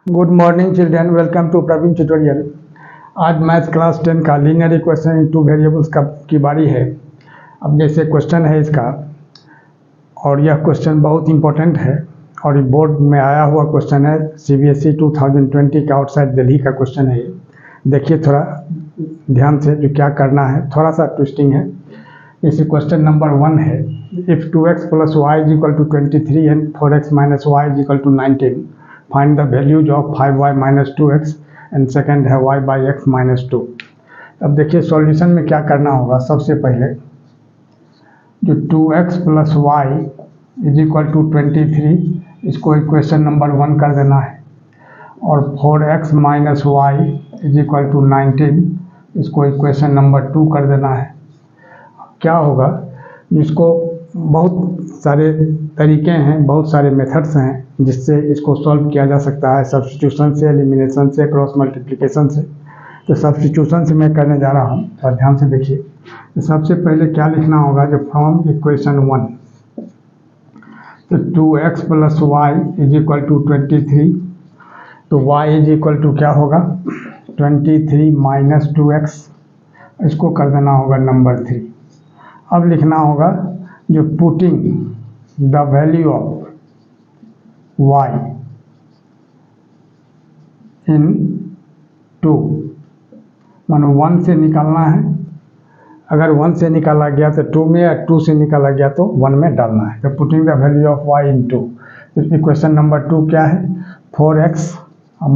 Good morning children, welcome to Praveen tutorial. आज math class 10 का linear equation in two variables की बारी है। अब जैसे क्वेश्चन है इसका, और यह क्वेश्चन बहुत इंपॉर्टेंट है और बोर्ड में आया हुआ क्वेश्चन है। CBSE 2020 का आउटसाइड दिल्ली का क्वेश्चन है। देखिए थोड़ा ध्यान से जो क्या करना है, थोड़ा सा ट्विस्टिंग है। जैसे क्वेश्चन नंबर 1 है, if 2x + y = 23 and 4x - y = 19, find the values of 5y - 2x and second है y/x - 2। अब देखिए सॉल्यूशन में क्या करना होगा। सबसे पहले जो 2x + y = 23 इसको इक्वेशन नंबर 1 कर देना है, और 4x - y = 19 इसको इक्वेशन नंबर 2 कर देना है। क्या होगा, इसको बहुत सारे तरीके हैं, बहुत सारे मेथड्स हैं जिससे इसको सॉल्व किया जा सकता है। सब्स्टिट्यूशन से, एलिमिनेशन से, क्रॉस मल्टीप्लिकेशन से। तो सब्स्टिट्यूशन से मैं करने जा रहा हूँ, तो ध्यान से देखिए। तो सबसे पहले क्या लिखना होगा, जो फ्रॉम इक्वेशन 1, तो 2x + y = 23, तो y = क्या होगा 23 - 2x, इसको कर देना होगा नंबर 3। अब लिखना होगा जो putting the value of y इन 2, मानो 1 से निकालना है। अगर 1 से निकाला गया तो 2 में, या 2 से निकाला गया तो 1 में डालना है। तो putting the value of y इन 2, तो इक्वेशन नंबर 2 क्या है, 4x -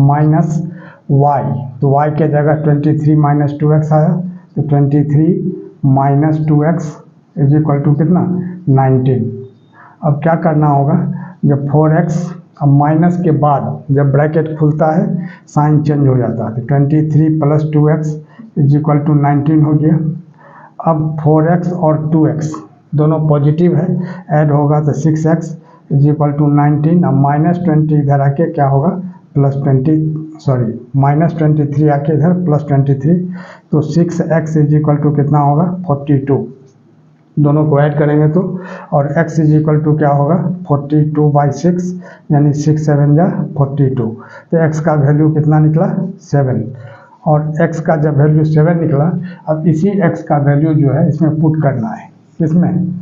y, तो y के जगह 23 - 2x आया, तो 23 - 2x = कितना 19। अब क्या करना होगा, जब 4x अब माइनस के बाद जब ब्रैकेट खुलता है साइन चेंज हो जाता है, तो 23 + 2x = 19 हो गया। अब 4x और 2x दोनों पॉजिटिव है, ऐड होगा तो 6x = 19। अब -20 इधर आके क्या होगा -23 आके इधर +23, तो 6x = कितना होगा 42। दोनों को ऐड करेंगे तो, और x = क्या होगा 42/6, यानी 6 × 7 = 42। तो x का वैल्यू कितना निकला 7, और x का जब वैल्यू 7 निकला, अब इसी x का वैल्यू जो है इसमें पुट करना है। किसमें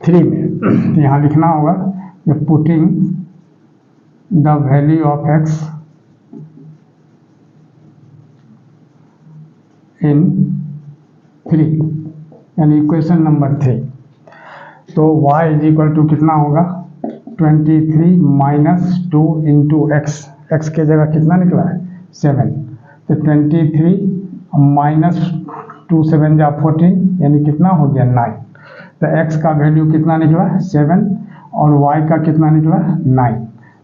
3 में। तो यहाँ लिखना होगा कि putting the value of x इन 3, यानी इक्वेशन नंबर 3। तो y = कितना होगा 23 - 2 × x, x के जगह कितना निकला है 7, तो 23 - 2 7 = 14, यानी कितना हो गया 9। तो x का वैल्यू कितना निकला 7, और y का कितना निकला 9।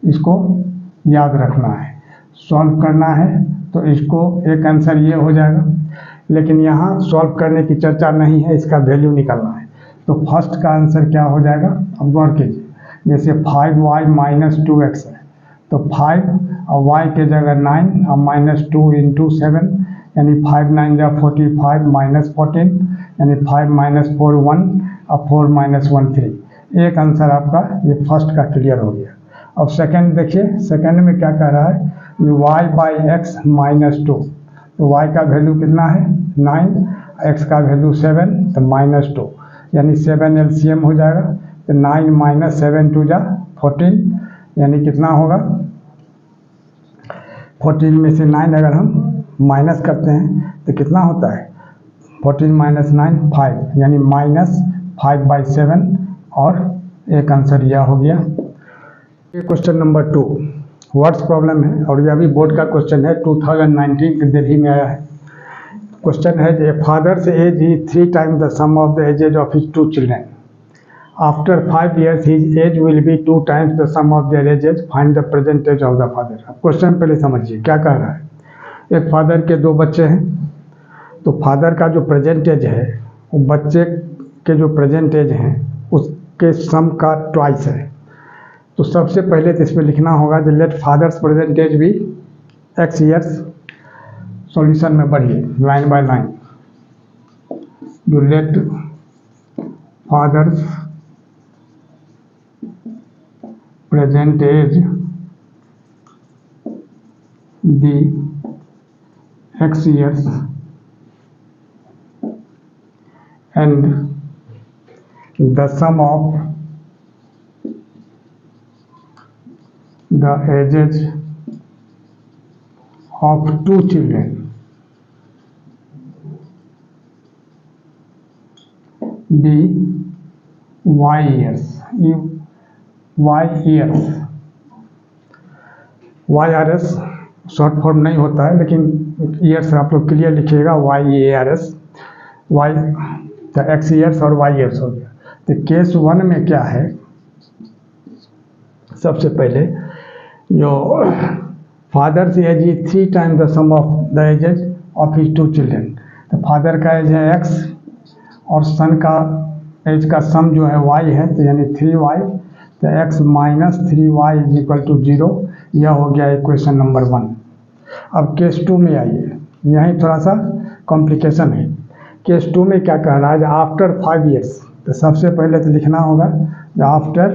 इसको याद रखना है, सॉल्व करना है, तो इसको एक आंसर ये हो जाएगा। लेकिन यहाँ सॉल्व करने की चर्चा नहीं है, इसका वैल्यू निकालना है। तो फर्स्ट का आंसर क्या हो जाएगा, अब गौर कीजिए। जैसे 5y - 2x है, तो 5 और y के जगह 9 और -2 × 7, यानी 5 9 = 45 - 14, यानी 5 - 4 1 और 4 - 1 3। एक आंसर आपका ये फर्स्ट का क्लियर हो गया। अब सेकंड देखिए, सेकंड में क्या कह रहा है, y/x - 2, तो y का वैल्यू कितना है 9, x का वैल्यू 7, तो -2, यानी 7 LCM हो जाएगा। तो 9 - 7 2 = 14, यानी कितना होगा 14 में से 9 अगर हम माइनस करते हैं तो कितना होता है 14 - 9 5, यानी -5/7, और एक आंसर यह हो गया। ये क्वेश्चन नंबर 2 वर्ड्स प्रॉब्लम है, और यह भी बोर्ड का क्वेश्चन है, 2019 के दिल्ली में आया है। क्वेश्चन है A father's age is 3 times the sum of the ages of his 2 children. After 5 years his age will be 2 times the sum of their ages, find the present age of the father. अब question पहले समझिए क्या कह रहा है। एक father के 2 बच्चे हैं, तो फादर का जो प्रेजेंट एज है वो बच्चे के जो प्रेजेंट एज हैं उसके सम का ट्वाइस है। तो सबसे पहले तो इसमें लिखना होगा जो लेट फादर्स प्रेजेंट एज भी x years। सॉल्यूशन में बढ़िए लाइन बाय लाइन, जो let father's present age the x years and the sum of the ages of two children be y years. YRS short form नहीं होता है, लेकिन years आप लोग क्लियर लिखिएगा YARS, y तो x ईयर्स और y ईयर्स हो गया। तो केस 1 में क्या है, सबसे पहले जो father's age is 3 times the sum of the ages of his 2 children. तो फादर का एज है x और सन का एज का सम जो है y है, तो यानी 3y। तो x minus 3y is equal to 0। यह हो गया इक्वेशन नंबर 1। अब केस 2 में आइए, यहीं थोड़ा सा कॉम्प्लिकेशन है। केस 2 में क्या कह रहा है, आफ्टर 5 ईयर्स। तो सबसे पहले तो लिखना होगा आफ्टर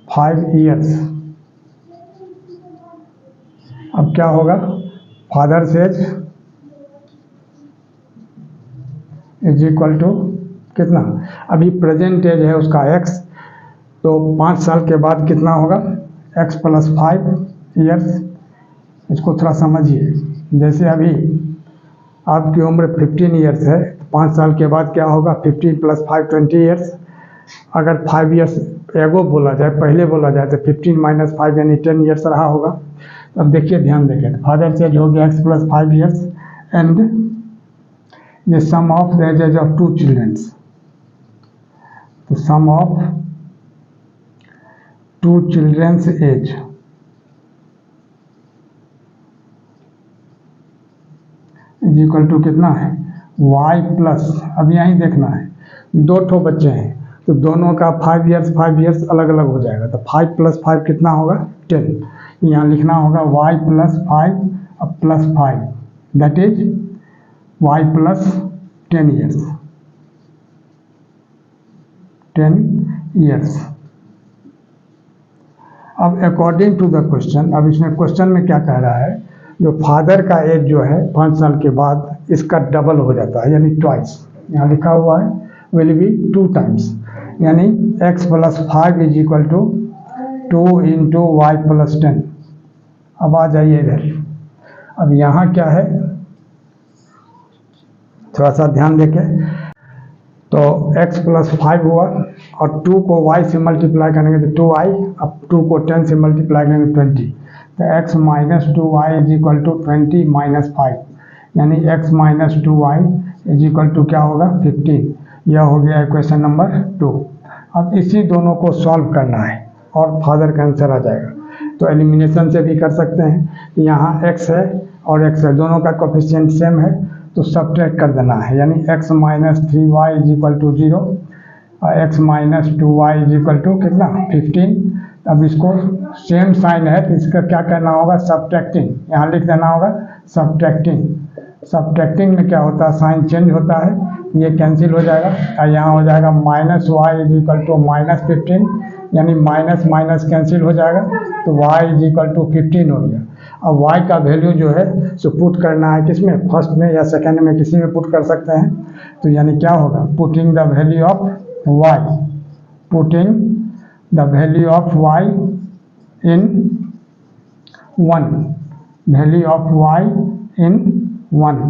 5 ईयर्स। अब क्या होगा, father's age is equal to कितना, अभी प्रेजेंट एज है उसका x, तो 5 साल के बाद कितना होगा, x प्लस 5 ईयर्स। इसको थोड़ा समझिए, जैसे अभी आपकी उम्र 15 ईयर्स है, 5 साल के बाद क्या होगा, 15 प्लस 5 20 ईयर्स। अगर 5 ईयर्स एगो बोला जाए, पहले बोला जाए, तो 15 माइनस 5 यानी 10 ईयर्स रहा होगा। अब देखिए, ध्यान देखें, फादर से हो गया x प्लस 5 ईयर्स एंड ये sum of the ages of 2 childrens. तो sum of 2 childrens age is equal to कितना है, y प्लस, अब यहीं देखना है, 2 ठो बच्चे हैं, तो दोनों का 5 ईयर्स अलग अलग हो जाएगा। तो 5 प्लस 5 कितना होगा, 10। यहाँ लिखना होगा y प्लस 5 अब plus 5, that is y plus 10 years, 10 years. अब अकॉर्डिंग टू द क्वेश्चन, अब इसमें क्वेश्चन में क्या कह रहा है, जो फादर का एज जो है 5 साल के बाद इसका डबल हो जाता है, यानी ट्वाइस। यहाँ लिखा हुआ है विल बी 2 टाइम्स, यानी x plus 5 is equal to 2 into y plus 10। अब आ जाइए इधर, अब यहाँ क्या है, थोड़ा सा ध्यान देके, तो x प्लस 5 हुआ और 2 को y से मल्टीप्लाई करेंगे तो 2y, अब 2 को 10 से मल्टीप्लाई करेंगे 20। तो x minus 2y is equal to 20 minus 5, यानी x minus 2y is equal to क्या होगा, 15। यह हो गया इक्वेशन नंबर 2। अब इसी दोनों को सॉल्व करना है और फादर का आंसर आ जाएगा। तो एलिमिनेशन से भी कर सकते हैं, यहाँ x है और x है, दोनों का कोफिशिएंट सेम है, तो सब्ट्रैक्ट कर देना है, यानी x minus 3y is equal to 0 और x minus 2y is equal to कितना, 15। अब इसको सेम साइन है तो इसका क्या करना होगा, सब्ट्रैक्टिंग, यहाँ लिख देना होगा सब्ट्रैक्टिंग। सब्ट्रैक्टिंग में क्या होता है, साइन चेंज होता है, ये कैंसिल हो जाएगा और यहाँ हो जाएगा minus y is equal to minus 15, यानी माइनस माइनस कैंसिल हो जाएगा, तो y इज इक्वल टू 15 हो गया। अब y का वैल्यू जो है सो पुट करना है किसमें, फर्स्ट में या सेकंड में, किसी में पुट कर सकते हैं। तो यानी क्या होगा, putting the value of y, putting the value of y in 1, value of y in 1,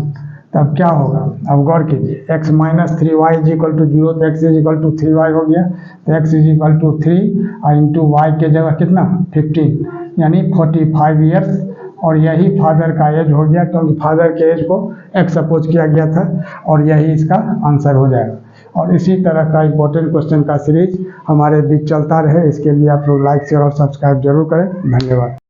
तब क्या होगा, अब गौर कीजिए, x minus 3y is equal to 0, तो x is equal to 3y हो गया, तो x इज इक्वल टू 3 और इंटू y के जगह कितना, 15, यानी 45 ईयर्स। और यही फादर का एज हो गया, क्योंकि फादर के एज को x सपोज किया गया था, और यही इसका आंसर हो जाएगा। और इसी तरह का इंपॉर्टेंट क्वेश्चन का सीरीज हमारे बीच चलता रहे, इसके लिए आप लोग लाइक शेयर और सब्सक्राइब जरूर करें। धन्यवाद।